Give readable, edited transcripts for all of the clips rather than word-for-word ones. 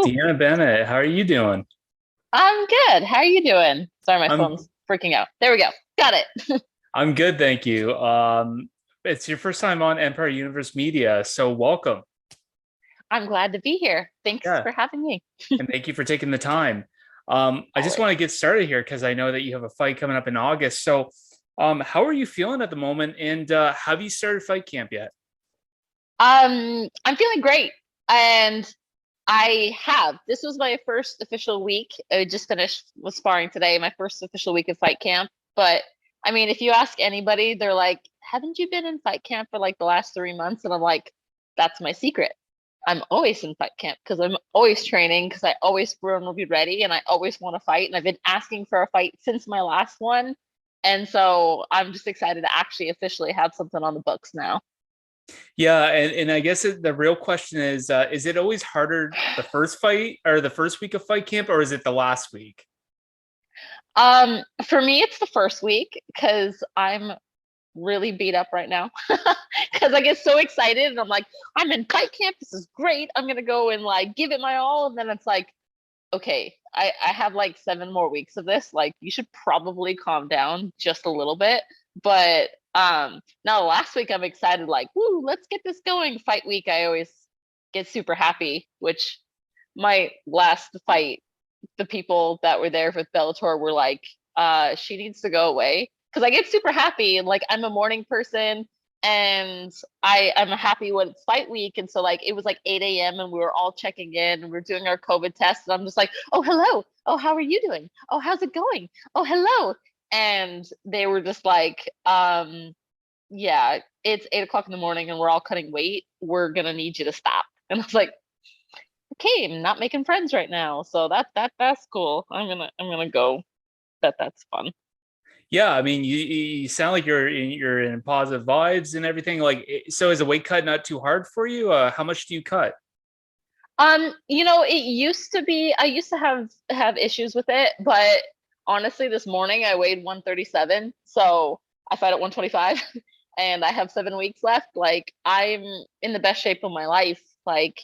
Deanna Bennett, how are you doing? I'm good. How are you doing? Sorry, my I'm phone's freaking out. There we go. Got it. I'm good, thank you. It's your first time on Empire Universe Media, so welcome. I'm glad to be here. Thanks Yeah, for having me. and thank you for taking the time. I just Always. want to get started here because I know that you have a fight coming up in August. So, how are you feeling at the moment, and have you started fight camp yet? I'm feeling great. And I have. This was my first official week. I just finished with sparring today, my first official week of fight camp. But I mean, if you ask anybody, they're like, haven't you been in fight camp for like the last 3 months? And I'm like, that's my secret. I'm always in fight camp because I'm always training because I always want to be ready and I always want to fight. And I've been asking for a fight since my last one. And so I'm just excited to actually officially have something on the books now. Yeah, and I guess the real question is it always harder the first fight or the first week of fight camp, or is it the last week? For me, it's the first week because I'm really beat up right now because I get so excited and I'm like, I'm in fight camp. This is great. I'm gonna go and like give it my all. And then it's like, okay, I have like 7 more weeks of this. Like, you should probably calm down just a little bit. But now last week I'm excited, like, woo, let's get this going. Fight week, I always get super happy, which my last fight, the people that were there with Bellator were like, she needs to go away. Because I get super happy and like I'm a morning person and I'm happy when it's fight week. And so like it was like 8 a.m. and we were all checking in and we are doing our COVID test. And I'm just like, oh hello. Oh, how are you doing? Oh, how's it going? Oh, hello. And they were just like, yeah, it's 8 o'clock in the morning and we're all cutting weight. We're gonna need you to stop. And I was like, okay, I'm not making friends right now. So that's cool. I'm gonna go. That's fun. Yeah, I mean, you sound like you're in positive vibes and everything. Like, so is a weight cut not too hard for you? How much do you cut? It used to be I used to have issues with it, but honestly, this morning I weighed 137, so I fight at 125 and I have 7 weeks left. Like I'm in the best shape of my life. Like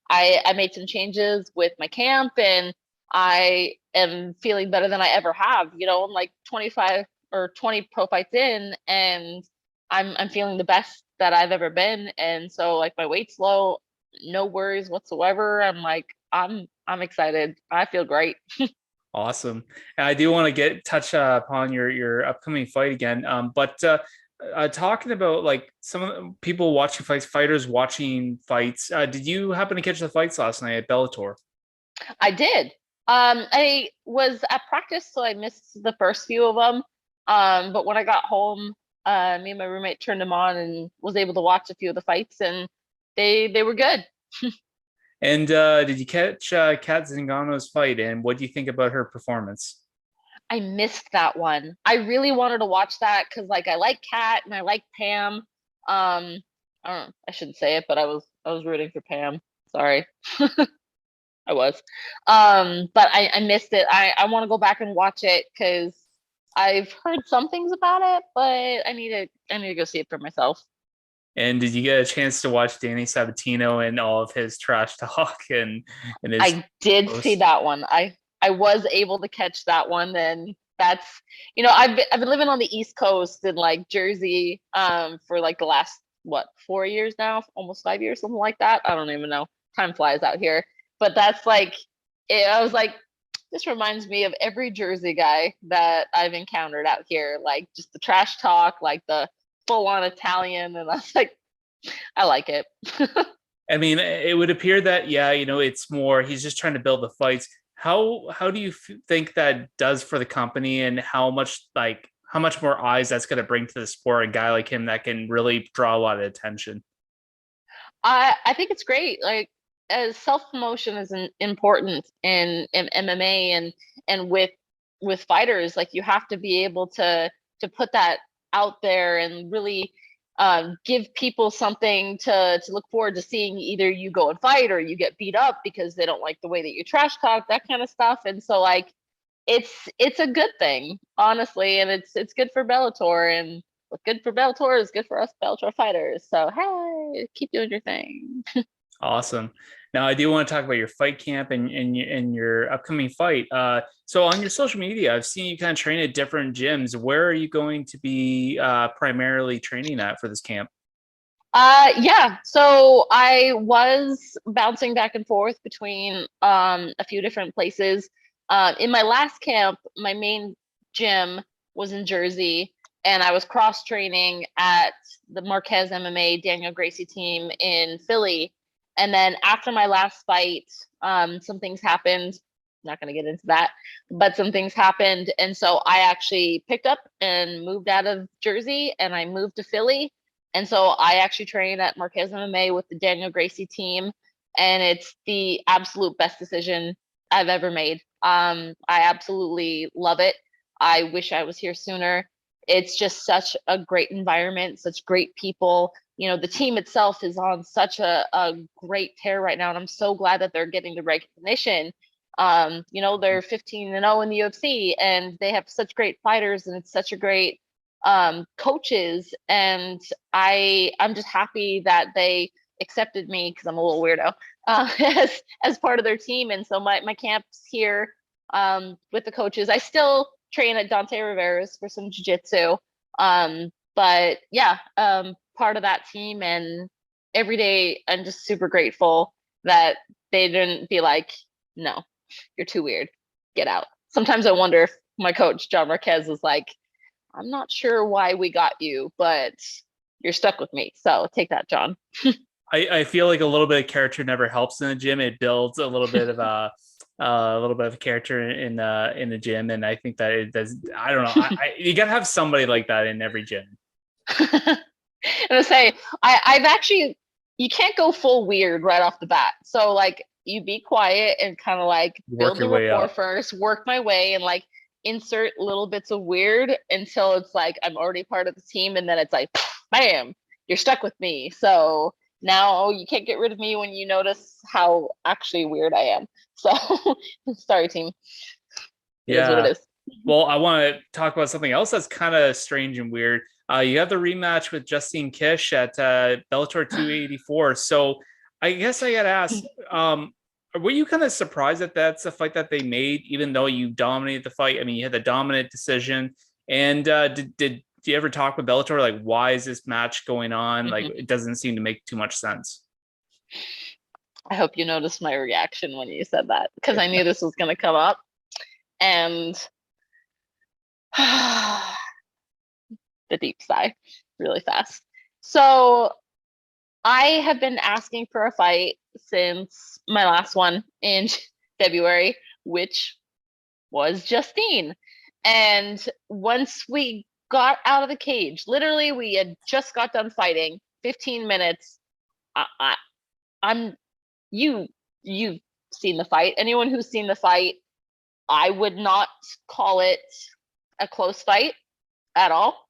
I made some changes with my camp and I am feeling better than I ever have. I'm like 25 or 20 pro fights in and I'm feeling the best that I've ever been. And so like my weight's low, no worries whatsoever. I'm like, I'm excited. I feel great. Awesome. And I do want to get touch upon your upcoming fight again. But talking about like some of the people watching fights, fighters watching fights. Did you happen to catch the fights last night at Bellator? I did. I was at practice, so I missed the first few of them. But when I got home, me and my roommate turned them on and was able to watch a few of the fights, and they were good. And did you catch Kat Zingano's fight? And what do you think about her performance? I missed that one. I really wanted to watch that because like I like Kat and I like Pam. I don't know, I shouldn't say it, but I was rooting for Pam. Sorry. I was. But I missed it. I want to go back and watch it because I've heard some things about it, but I need to go see it for myself. And did you get a chance to watch Danny Sabatino and all of his trash talk and his I did see post? that one. I was able to catch that one, and that's I've been living on the East Coast in like Jersey for like the last what 4 years now, almost 5 years, something like that. I don't even know. Time flies out here, but that's like I was like, this reminds me of every Jersey guy that I've encountered out here, like just the trash talk, like the full on Italian, and I was like, I like it. I mean, it would appear that yeah, it's more he's just trying to build the fights. How do you think that does for the company, and how much more eyes that's going to bring to the sport? A guy like him that can really draw a lot of attention. I think it's great. Like as self promotion is important in MMA and with fighters, like you have to be able to put that out there and really give people something to look forward to seeing. Either you go and fight or you get beat up because they don't like the way that you trash talk, that kind of stuff. And so like it's a good thing, honestly, and it's good for Bellator and what's good for Bellator is good for us Bellator fighters. So hey, keep doing your thing. Awesome. Now, I do want to talk about your fight camp and your upcoming fight. So on your social media, I've seen you kind of train at different gyms. Where are you going to be primarily training at for this camp? Yeah. So I was bouncing back and forth between a few different places. In my last camp, my main gym was in Jersey, and I was cross training at the Marquez MMA Daniel Gracie team in Philly. And then after my last fight, some things happened. Not going to get into that, but some things happened, and so I actually picked up and moved out of Jersey, and I moved to Philly. And so I actually train at Marquez MMA with the Daniel Gracie team, and it's the absolute best decision I've ever made. I absolutely love it. I wish I was here sooner. It's just such a great environment, such great people. You know, the team itself is on such a great tear right now, and I'm so glad that they're getting the recognition. You know, they're 15-0 in the UFC, and they have such great fighters, and it's such a great coaches, and I'm just happy that they accepted me because I'm a little weirdo as part of their team. And so my camp's here with the coaches. I still train at Dante Rivera's for some jiu-jitsu, but yeah, part of that team. And every day I'm just super grateful that they didn't be like, no, you're too weird, get out. Sometimes I wonder if my coach John Marquez is like, I'm not sure why we got you, but you're stuck with me. So take that, John. I feel like a little bit of character never helps in the gym. It builds a little bit of character in the gym, and I think that it does. I don't know. You gotta have somebody like that in every gym. And I say, I've actually, you can't go full weird right off the bat. So like, you be quiet and kind of like Work build your the way rapport up. first, work my way, and like insert little bits of weird until it's like I'm already part of the team, and then it's like, bam, you're stuck with me. So now you can't get rid of me when you notice how actually weird I am. So sorry, team. It is what it Yeah. is. Well, I want to talk about something else that's kind of strange and weird. You have the rematch with Justine Kish at Bellator 284. So I guess I got to ask, were you kind of surprised that that's a fight that they made, even though you dominated the fight? I mean, you had the dominant decision. And did you ever talk with Bellator? Like, why is this match going on? Like, Mhm. it doesn't seem to make too much sense. I hope you noticed my reaction when you said that because I knew this was going to come up. And the deep sigh really fast. So I have been asking for a fight since my last one in February, which was Justine. And once we got out of the cage, literally, we had just got done fighting 15 minutes. I, I'm you've seen the fight. Anyone who's seen the fight, I would not call it a close fight at all.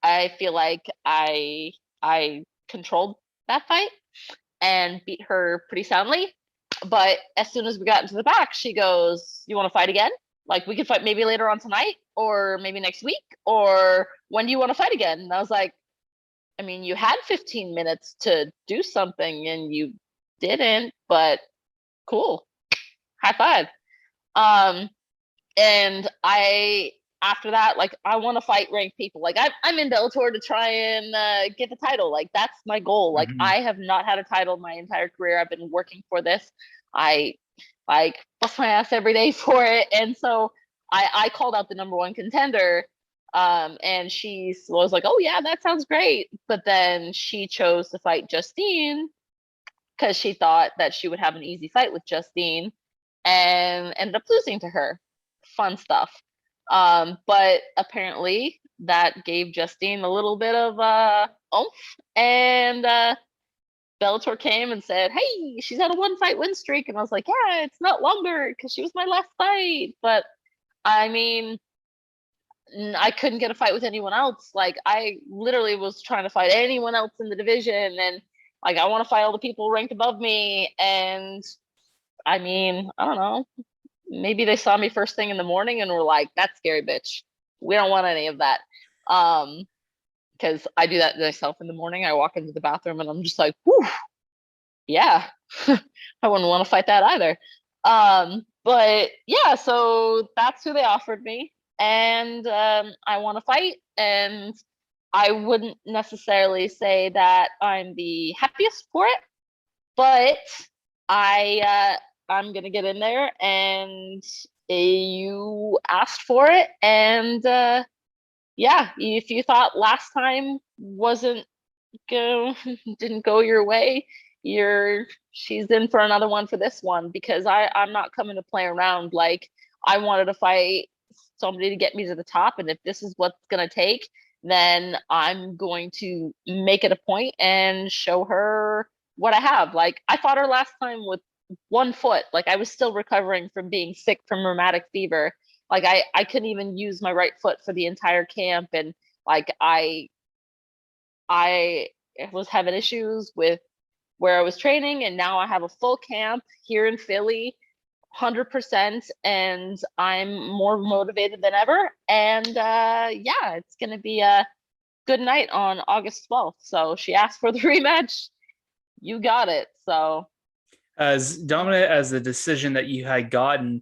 I feel like I controlled that fight and beat her pretty soundly. But as soon as we got into the back, she goes, "You want to fight again? Like we could fight maybe later on tonight, or maybe next week, or when do you want to fight again?" And I was like, "I mean, you had 15 minutes to do something and you didn't, but cool, high five." Um, and I after that, like I want to fight ranked people. Like I'm in Bellator to try and get the title. Like that's my goal. Like Mhm. I have not had a title my entire career. I've been working for this. I like bust my ass every day for it, and so I called out the number one contender. And she was like, "Oh yeah, that sounds great." But then she chose to fight Justine because she thought that she would have an easy fight with Justine, and ended up losing to her. Fun stuff. But apparently that gave Justine a little bit of oomph, and Bellator came and said, "Hey, she's on a one fight win streak," and I was like, "Yeah, it's not longer because she was my last fight." But I mean, I couldn't get a fight with anyone else. Like I literally was trying to fight anyone else in the division, and like I want to fight all the people ranked above me. And I mean, I don't know. Maybe they saw me first thing in the morning and were like, "That's scary, bitch. We don't want any of that." Um, because I do that myself in the morning. I walk into the bathroom and I'm just like, "Whew, yeah." I wouldn't want to fight that either. But yeah, so that's who they offered me, and I want to fight, and I wouldn't necessarily say that I'm the happiest for it, but I'm gonna get in there, and you asked for it, and yeah, if you thought last time wasn't go didn't go your way, she's in for another one for this one, because I'm not coming to play around. Like, I wanted to fight somebody to get me to the top, and if this is what's gonna take, then I'm going to make it a point and show her what I have. Like, I fought her last time with one foot. Like, I was still recovering from being sick from rheumatic fever. Like, I couldn't even use my right foot for the entire camp, and like I was having issues with where I was training, and now I have a full camp here in Philly, 100%, and I'm more motivated than ever. And yeah, it's gonna be a good night on August 12th. So she asked for the rematch. You got it. So As dominant as the decision that you had gotten,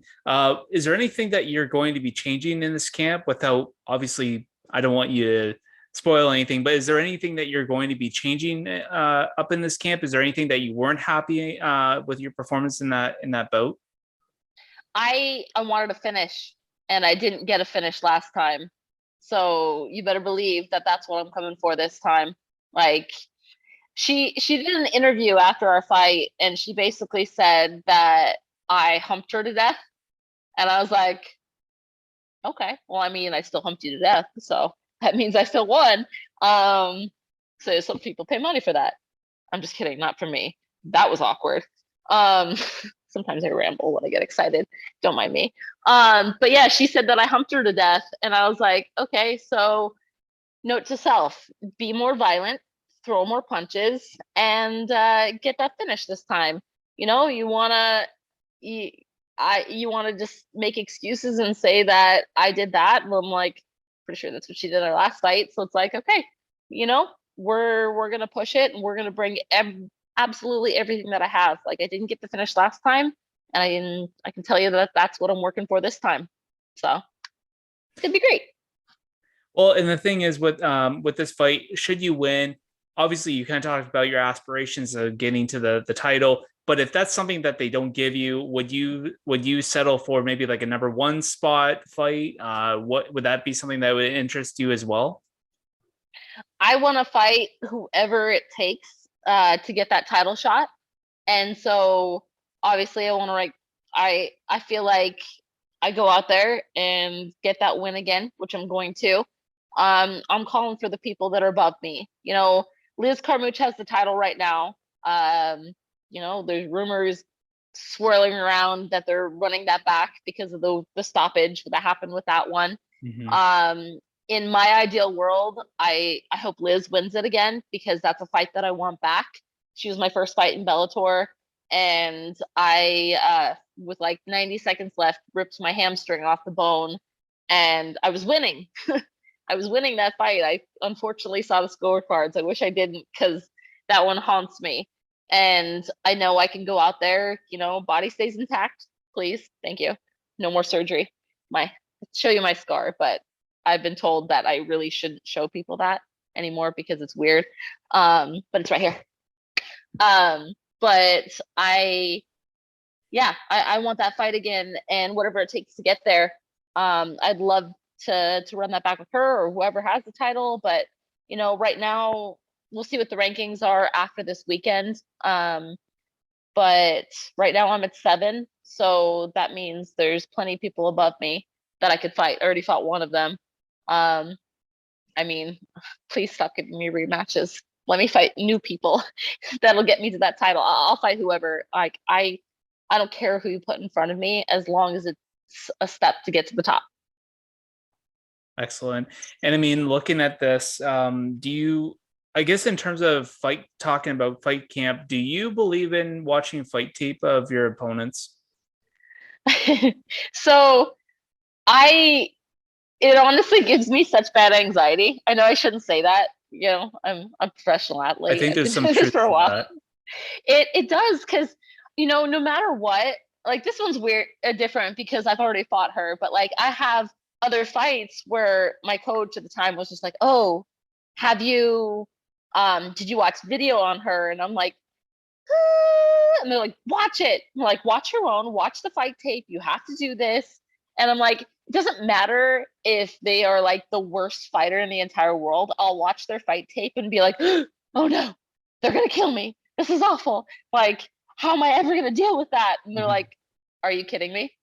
is there anything that you're going to be changing in this camp without, obviously, I don't want you to spoil anything, but is there anything that you're going to be changing up in this camp? Is there anything that you weren't happy with your performance in that bout? I wanted to finish, and I didn't get a finish last time. So you better believe that that's what I'm coming for this time. Like, she did an interview after our fight, and she basically said that I humped her to death, and I was like, okay, well, I mean, I still humped you to death, so that means I still won. So some people pay money for that. I'm just kidding, not for me. That was awkward. Um, sometimes I ramble when I get excited. Don't mind me. But yeah, she said that I humped her to death, and I was like, okay, so note to self: be more violent, throw more punches, and get that finish this time. You know, you, you want to just make excuses and say that I did that. Well, I'm like, pretty sure that's what she did in our last fight. So it's like, okay, you know, we're gonna push it, and we're gonna bring absolutely everything that I have. Like, I didn't get the finish last time, and I can tell you that that's what I'm working for this time. So it's gonna be great. Well, and the thing is with this fight, should you win, obviously you kind of talked about your aspirations of getting to the title. But if that's something that they don't give you, would you settle for maybe like a number one spot fight? What would that be something that would interest you as well? I want to fight whoever it takes to get that title shot. And so obviously I want to, like, I feel like I go out there and get that win again, which I'm going to. I'm calling for the people that are above me. You know, Liz Carmouche has the title right now. You know, there's rumors swirling around that they're running that back because of the stoppage that happened with that one. Mm-hmm. Um, in my ideal world, I hope Liz wins it again, because that's a fight that I want back. She was my first fight in Bellator, and I with like 90 seconds left, ripped my hamstring off the bone, and I was winning. I was winning that fight. I unfortunately saw the scorecards. I wish I didn't, because that one haunts me. And I know I can go out there, you know, body stays intact, please. Thank you. No more surgery. My show you my scar, but I've been told that I really shouldn't show people that anymore because it's weird. But it's right here. But yeah, I want that fight again, and whatever it takes to get there. I'd love to run that back with her or whoever has the title. But you know, right now we'll see what the rankings are after this weekend. But right now I'm at 7, so that means there's plenty of people above me that I could fight. I already fought one of them. Um, I mean, please stop giving me rematches. Let me fight new people that'll get me to that title. I'll fight whoever. Like, I don't care who you put in front of me, as long as it's a step to get to the top. Excellent. And I mean, looking at this, do you, I guess, in terms of talking about fight camp, do you believe in watching fight tape of your opponents? So I it honestly gives me such bad anxiety. I know I shouldn't say that. You know, I'm a professional I athlete. think I've there's been some doing this truth for a to while. that. It does, because no matter what, like this one's weird, different because I've already fought her, but like I have other fights where my coach at the time was just like, "Oh, have you did you watch video on her?" And I'm like, and they're like, "Watch it." I'm like, "Watch your own, watch the fight tape. You have to do this." And I'm like, it doesn't matter if they are like the worst fighter in the entire world. I'll watch their fight tape and be like, "Oh no, they're gonna kill me. This is awful. Like, how am I ever gonna deal with that?" And they're like, "Are you kidding me?"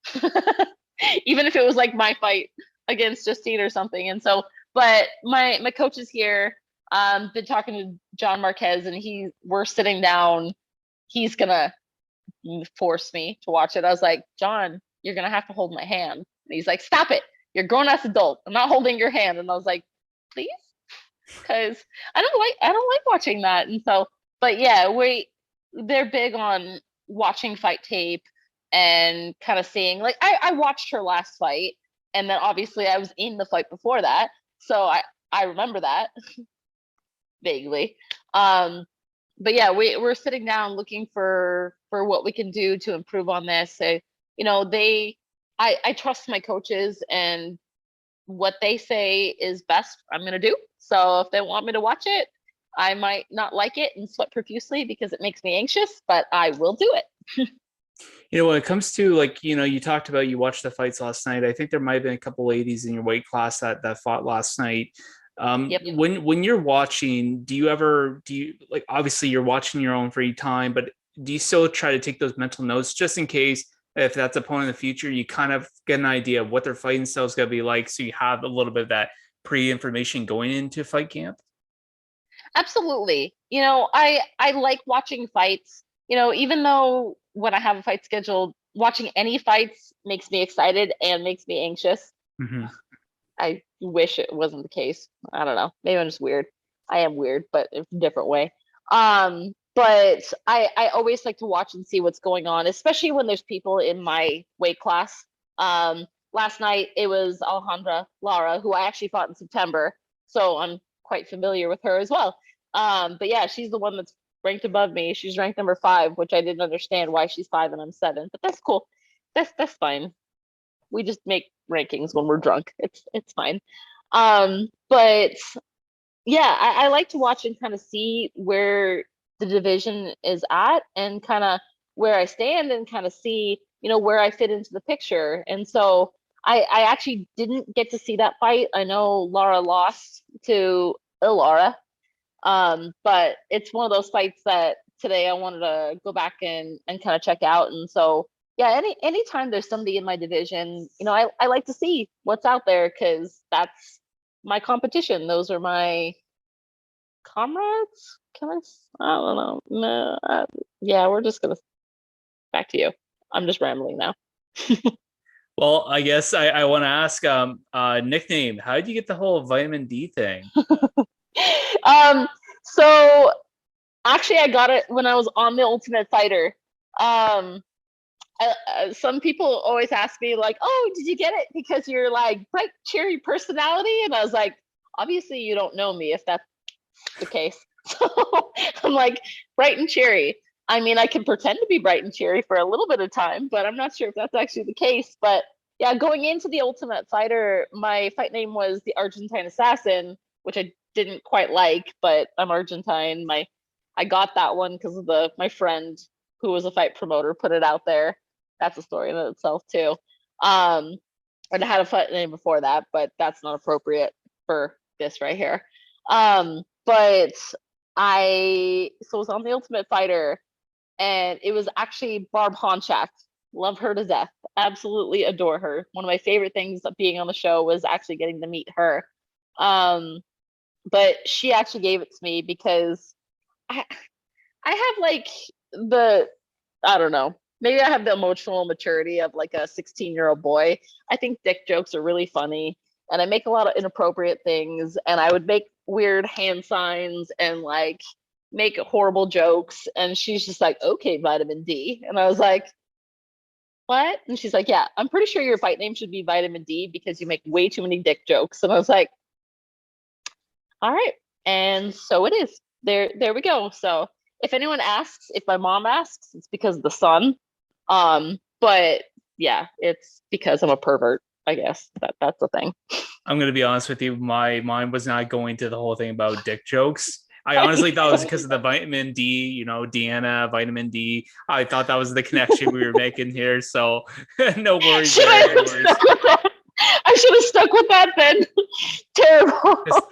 Even if it was like my fight against Justine or something. And so, but my coach is here. Been talking to John Marquez, and we're sitting down. He's gonna force me to watch it. I was like, "John, you're gonna have to hold my hand." And he's like, "Stop it. You're a grown ass adult. I'm not holding your hand." And I was like, "Please?" Because I don't like watching that. And so, but yeah, they're big on watching fight tape and kind of seeing, like, I watched her last fight, and then obviously I was in the fight before that, so I remember that vaguely. But yeah, we're sitting down looking for what we can do to improve on this. So, I trust my coaches, and what they say is best, I'm going to do. So if they want me to watch it, I might not like it and sweat profusely because it makes me anxious, but I will do it. When it comes to, like, you talked about you watched the fights last night. I think there might have been a couple ladies in your weight class that fought last night. Yep. When you're watching, do you like, obviously you're watching your own free time, but do you still try to take those mental notes just in case if that's a opponent in the future, you kind of get an idea of what their fighting style is going to be like, so you have a little bit of that pre-information going into fight camp? Absolutely. I like watching fights. Even though when I have a fight scheduled, watching any fights makes me excited and makes me anxious. Mm-hmm. I wish it wasn't the case. I don't know. Maybe I'm just weird. I am weird, but in a different way. But I always like to watch and see what's going on, especially when there's people in my weight class. Last night it was Alejandra Lara, who I actually fought in September, so I'm quite familiar with her as well. But yeah, she's the one that's ranked above me. She's ranked number 5, which I didn't understand why she's 5 and I'm 7, but that's cool. That's fine. We just make rankings when we're drunk. It's fine. But yeah, I like to watch and kind of see where the division is at and kind of where I stand and kind of see, where I fit into the picture. And so I actually didn't get to see that fight. I know Laura lost to Ilara, but it's one of those fights that today I wanted to go back and kind of check out. And so yeah, anytime there's somebody in my division, I like to see what's out there because that's my competition. Those are my comrades. I don't know. No, yeah, we're just gonna back to you. I'm just rambling now. Well, I guess I want to ask, nickname. How did you get the whole vitamin D thing? um, so actually, I got it when I was on the Ultimate Fighter. Um, some people always ask me like, "Oh, did you get it because you're like bright, cheery personality?" And I was like, "Obviously, you don't know me if that's the case." So I'm like, bright and cheery. I mean, I can pretend to be bright and cheery for a little bit of time, but I'm not sure if that's actually the case. But yeah, going into the Ultimate Fighter, my fight name was the Argentine Assassin, which I didn't quite like, but I'm Argentine. I got that one because of my friend who was a fight promoter put it out there. That's a story in itself too. Um, and I had a fight name before that, but that's not appropriate for this right here. But I was on the Ultimate Fighter, and it was actually Barb Honchak. Love her to death. Absolutely adore her. One of my favorite things of being on the show was actually getting to meet her. But she actually gave it to me because I I have like the I don't know. Maybe I have the emotional maturity of like a 16-year-old boy. I think dick jokes are really funny, and I make a lot of inappropriate things, and I would make weird hand signs and like make horrible jokes. And she's just like, "Okay, vitamin D." And I was like, "What?" And she's like, "Yeah, I'm pretty sure your fight name should be Vitamin D because you make way too many dick jokes." And I was like, "All right." And so it is. There we go. So if anyone asks, if my mom asks, it's because of the sun. But yeah, it's because I'm a pervert. I guess that's the thing. I'm gonna be honest with you. My mind was not going to the whole thing about dick jokes. I honestly thought it was because of the vitamin D, Deanna, vitamin D. I thought that was the connection we were making here. So no worries Should there. I No have worries. stuck with that? I should have stuck with that then. Terrible. Just,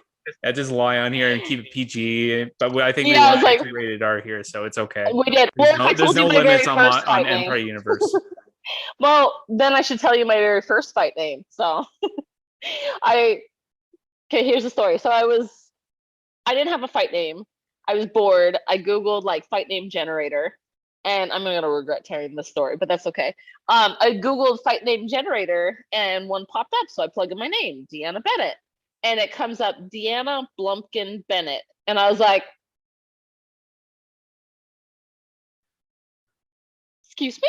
just lie on here and keep it PG. But I think we Yeah, I went was like, into rated R here, so it's okay. we did. Well, if I There's told you no my limits very on first on fight name, Empire Universe. well, then I should tell you my very first fight name. So I okay, here's the story. So I didn't have a fight name. I was bored. I Googled like fight name generator. And I'm gonna regret telling this story, but that's okay. I Googled fight name generator and one popped up. So I plugged in my name, Deanna Bennett. And it comes up Deanna Blumpkin Bennett. And I was like, excuse me?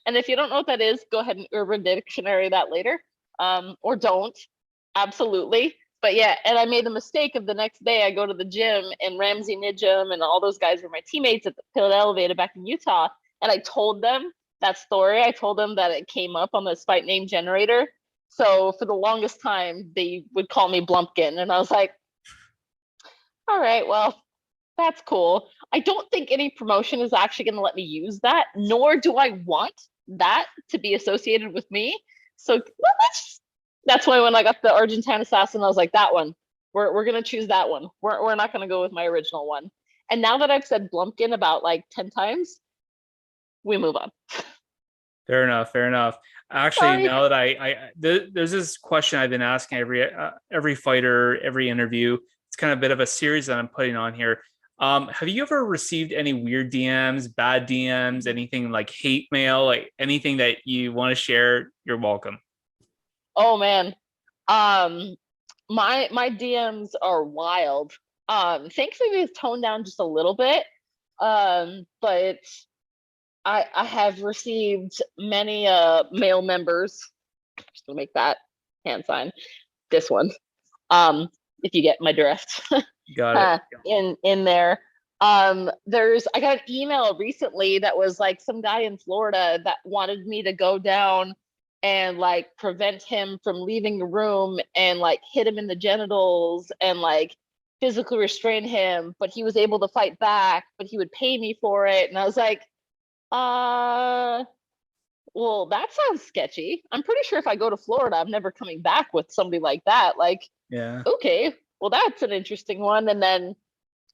And if you don't know what that is, go ahead and Urban Dictionary that later. Or don't. Absolutely. But yeah, and I made the mistake of the next day I go to the gym and Ramsey Nijum and all those guys were my teammates at the Pill Elevator back in Utah. And I told them that story. I told them that it came up on this fight name generator. So for the longest time, they would call me Blumpkin. And I was like, all right, well, that's cool. I don't think any promotion is actually going to let me use that, nor do I want that to be associated with me. So well, that's why when I got the Argentine Assassin, I was like, that one. We're gonna choose that one. We're not gonna go with my original one. And now that I've said Blumpkin about like 10 times, we move on. Fair enough. Fair enough. Actually, Sorry. now that there's this question I've been asking every fighter, every interview. It's kind of a bit of a series that I'm putting on here. Have you ever received any weird DMs, bad DMs, anything like hate mail, like anything that you want to share? You're welcome. Oh man. Um my DMs are wild. Thankfully we've toned down just a little bit. But I have received many male members. Just to make that hand sign. This one. If you get my drift. Got it. In there. I got an email recently that was like some guy in Florida that wanted me to go down and like prevent him from leaving the room and like hit him in the genitals and like physically restrain him, but he was able to fight back, but he would pay me for it. And I was like, uh, well, that sounds sketchy. I'm pretty sure if I go to Florida, I'm never coming back with somebody like that. Like, Yeah. okay, well, that's an interesting one. And then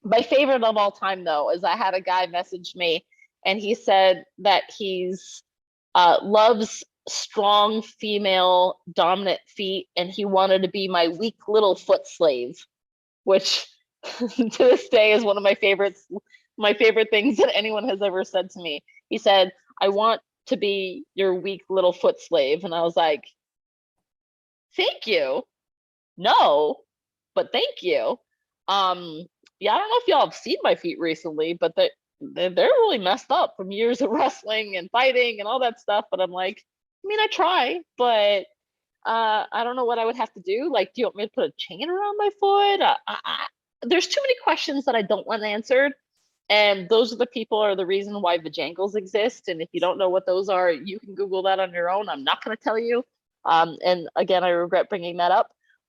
my favorite of all time, though, is I had a guy message me and he said that he's loves strong female dominant feet and he wanted to be my weak little foot slave, which to this day is one of my favorites, my favorite things that anyone has ever said to me. He said, I want to be your weak little foot slave. And I was like, thank you. No, but thank you. Yeah, I don't know if y'all have seen my feet recently, but they're really messed up from years of wrestling and fighting and all that stuff. But I'm like, I mean, I try, but I don't know what I would have to do. Like, do you want me to put a chain around my foot? There's too many questions that I don't want answered. And those are the people are the reason why vajangles exist. And if you don't know what those are, you can Google that on your own. I'm not going to tell you. And again, I regret bringing that up.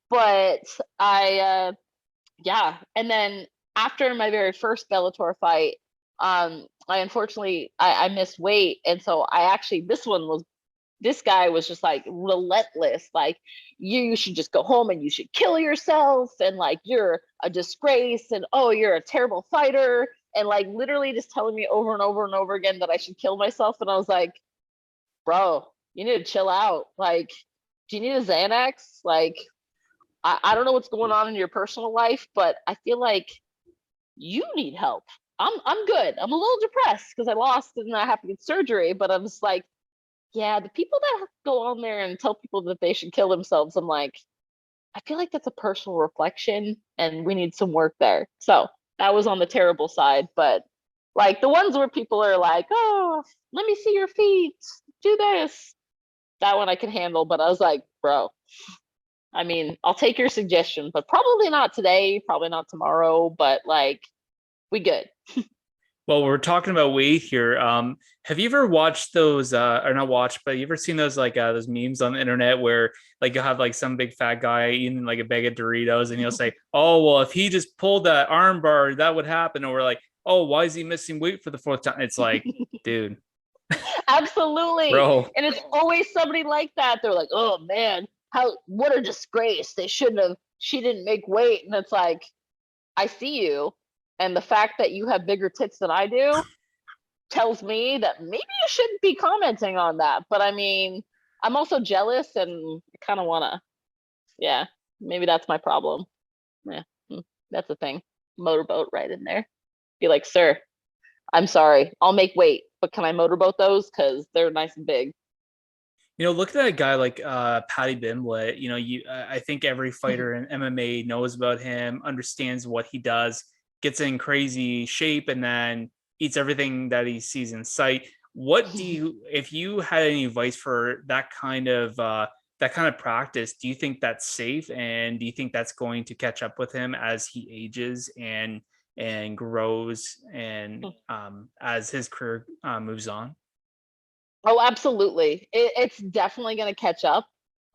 But yeah. And then after my very first Bellator fight, I unfortunately I missed weight. And so I actually, this guy was just like relentless. Like, you should just go home and you should kill yourself. And like, you're a disgrace. And oh, you're a terrible fighter. And like, literally just telling me over and over and over again that I should kill myself. And I was like, bro, you need to chill out. Like, do you need a Xanax? Like, I don't know what's going on in your personal life, but I feel like you need help. I'm good. I'm a little depressed because I lost and I have to get surgery, but I'm just like, yeah, the people that go on there and tell people that they should kill themselves, I'm like, I feel like that's a personal reflection and we need some work there. So that was on the terrible side, but like the ones where people are like, oh, let me see your feet, do this. That one I can handle, but I was like, bro, I mean, I'll take your suggestion, but probably not today, probably not tomorrow, but like We good. Well, we're talking about weight here. Have you ever watched those, or not watched, but you ever seen those like those memes on the internet where like you'll have like some big fat guy eating like a bag of Doritos, and he'll say, "Oh, well, if he just pulled that arm bar, that would happen." Or we're like, "Oh, why is he missing weight for the fourth time?" It's like, dude, Absolutely. bro, And it's always somebody like that. They're like, oh man, what a disgrace. They shouldn't have, she didn't make weight. And it's like, I see you. And the fact that you have bigger tits than I do tells me that maybe you shouldn't be commenting on that. But I mean, I'm also jealous and kind of want to, yeah, maybe that's my problem. Yeah, that's the thing. Motorboat right in there. Be like, sir, I'm sorry, I'll make weight, but can I motorboat those? Because they're nice and big. look at that guy like Paddy Bimblett. I think every fighter in MMA knows about him, understands what he does, gets in crazy shape, and then eats everything that he sees in sight. What do you, if you had any advice for that kind of practice, do you think that's safe, and do you think that's going to catch up with him as he ages and grows and as his career moves on? Oh, absolutely. It's definitely going to catch up.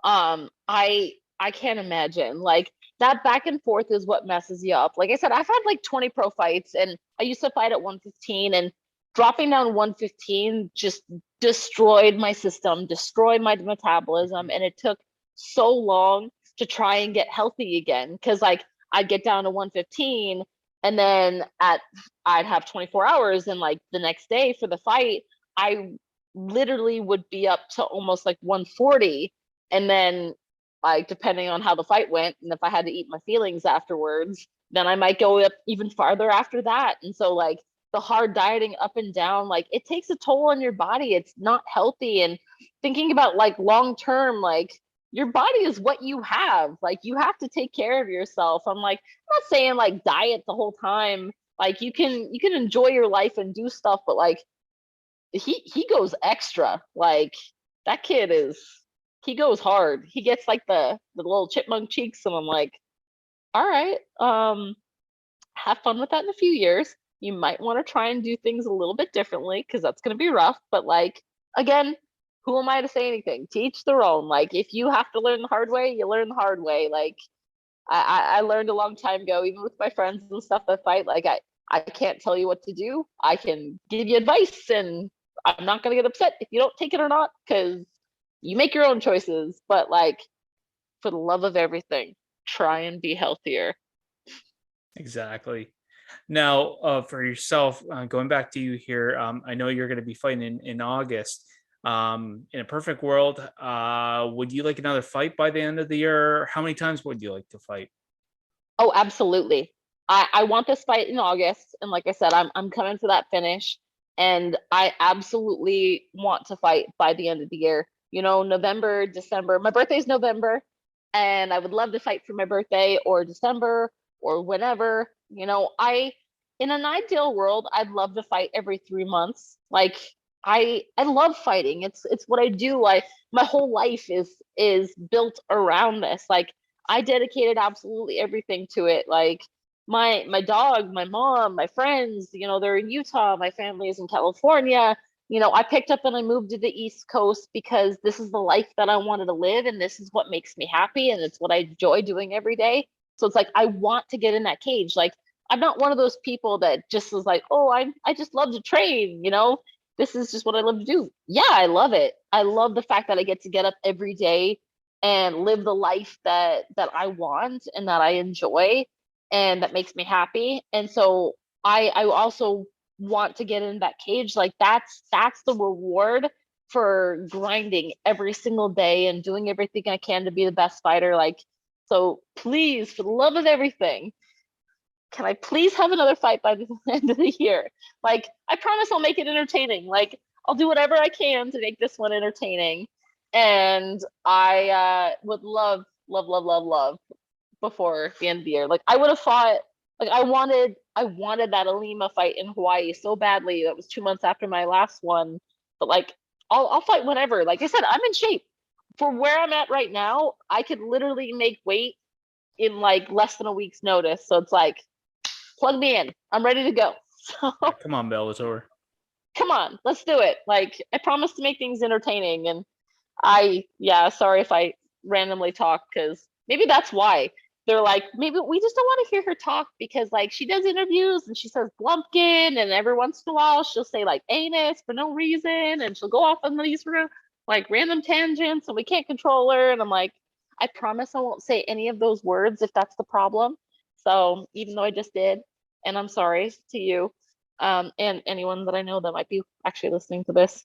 I can't imagine like that back and forth is what messes you up. Like I said, I've had like 20 pro fights, and I used to fight at 115, and dropping down 115 just destroyed my system, destroyed my metabolism, and it took so long to try and get healthy again. Because like I'd get down to 115, and then I'd have 24 hours, and like the next day for the fight, I literally would be up to almost like 140, and then like depending on how the fight went and if I had to eat my feelings afterwards, then I might go up even farther after that. And so like the hard dieting up and down, like it takes a toll on your body. It's not healthy. And thinking about like long term, like your body is what you have. Like you have to take care of yourself. I'm like, I'm not saying like diet the whole time. Like you can enjoy your life and do stuff, but like he goes extra. Like that kid is, he goes hard. He gets like the little chipmunk cheeks, and I'm like, all right, have fun with that in a few years. You might want to try and do things a little bit differently because that's going to be rough. But like again, who am I to say anything? To each their own. Like if you have to learn the hard way, you learn the hard way. Like I learned a long time ago, even with my friends and stuff that fight. Like I can't tell you what to do. I can give you advice, and I'm not gonna get upset if you don't take it or not, because you make your own choices. But like for the love of everything, try and be healthier. Exactly. Now, for yourself, going back to you here, I know you're going to be fighting in August. In a perfect world, would you like another fight by the end of the year? How many times would you like to fight? Oh, absolutely. I want this fight in August, and like I said, I'm coming for that finish, and I absolutely want to fight by the end of the year. You know, November, December. My birthday's November, and I would love to fight for my birthday or December or whenever. You know, in an ideal world, I'd love to fight every 3 months. Like I love fighting. It's what I do. My whole life is built around this. Like I dedicated absolutely everything to it. Like my dog, my mom, my friends, you know, they're in Utah, my family is in California. You know, I picked up and I moved to the East Coast because this is the life that I wanted to live, and this is what makes me happy, and it's what I enjoy doing every day. So it's like I want to get in that cage. Like I'm not one of those people that just is like, "Oh, I just love to train," you know? This is just what I love to do. Yeah, I love it. I love the fact that I get to get up every day and live the life that I want and that I enjoy and that makes me happy. And so I also want to get in that cage. Like that's the reward for grinding every single day and doing everything I can to be the best fighter. Like so please, for the love of everything, can I please have another fight by the end of the year? Like, I promise I'll make it entertaining. Like, I'll do whatever I can to make this one entertaining. And I would love, love, love, love, love before the end of the year. Like, I would have fought. Like, I wanted that Alima fight in Hawaii so badly. That was 2 months after my last one. But like, I'll fight whenever. Like I said, I'm in shape. For where I'm at right now, I could literally make weight in like less than a week's notice. So it's like plug me in. I'm ready to go. So Come on, Bellator. come on, let's do it. Like, I promise to make things entertaining. And sorry if I randomly talk, because maybe that's why they're like, maybe we just don't want to hear her talk, because like she does interviews and she says Blumpkin, and every once in a while she'll say like anus for no reason, and she'll go off on these like random tangents, and we can't control her. And I'm like, I promise I won't say any of those words if that's the problem. So even though I just did, and I'm sorry to you, and anyone that I know that might be actually listening to this,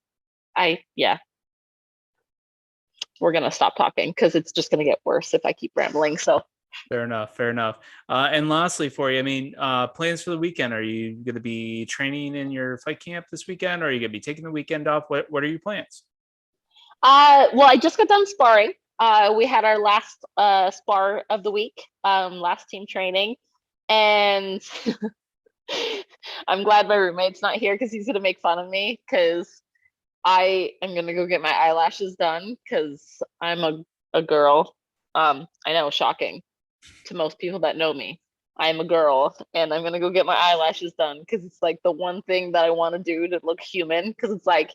we're gonna stop talking, because it's just gonna get worse if I keep rambling. So Fair enough. Fair enough. And lastly, for you, I mean, plans for the weekend. Are you going to be training in your fight camp this weekend, or are you going to be taking the weekend off? What are your plans? well, I just got done sparring. We had our last spar of the week, last team training, and I'm glad my roommate's not here, because he's gonna make fun of me, because I am gonna go get my eyelashes done, because I'm a girl. I know, shocking to most people that know me. I'm a girl, and I'm gonna go get my eyelashes done, because it's like the one thing that I want to do to look human. Because it's like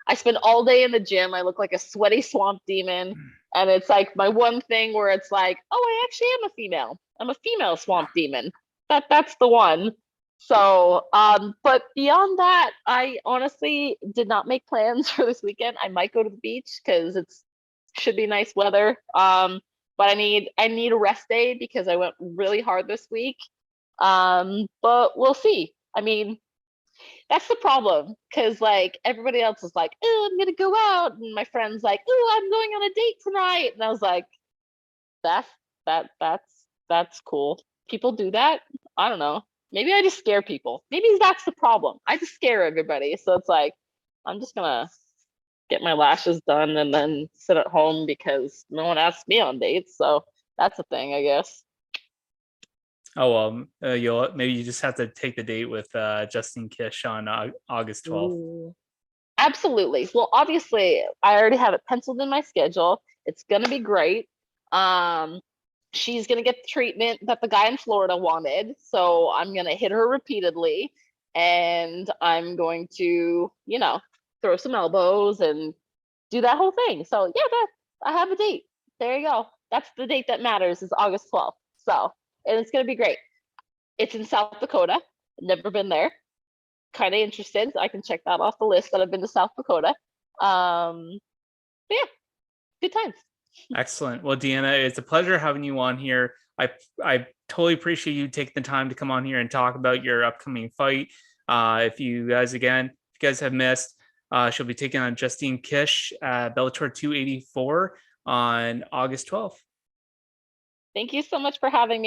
I spend all day in the gym, I look like a sweaty swamp demon, and it's like my one thing where it's like, oh, I actually am a female. I'm a female swamp demon. That's the one. So, but beyond that, I honestly did not make plans for this weekend. I might go to the beach, because it's should be nice weather. But I need a rest day, because I went really hard this week. But we'll see. I mean, that's the problem, because like everybody else is like, oh, I'm gonna go out, and my friend's like, oh, I'm going on a date tonight, and I was like, that's that's cool. People do that. I don't know. Maybe I just scare people. Maybe that's the problem. I just scare everybody. So it's like, I'm just gonna get my lashes done and then sit at home, because no one asks me on dates. So that's a thing, I guess. Oh, you'll maybe you just have to take the date with Justine Kish on August 12th. Ooh. Absolutely. Well, obviously, I already have it penciled in my schedule. It's gonna be great. Um, she's gonna get the treatment that the guy in Florida wanted, so I'm gonna hit her repeatedly, and I'm going to, throw some elbows and do that whole thing. So yeah, I have a date. There you go. That's the date that matters, is August 12th. So, and it's gonna be great. It's in South Dakota. Never been there. Kind of interested. I can check that off the list that I've been to South Dakota. But yeah, good times. Excellent. Well, Deanna, it's a pleasure having you on here. I totally appreciate you taking the time to come on here and talk about your upcoming fight. If you guys have missed, she'll be taking on Justine Kish at Bellator 284 on August 12th. Thank you so much for having me.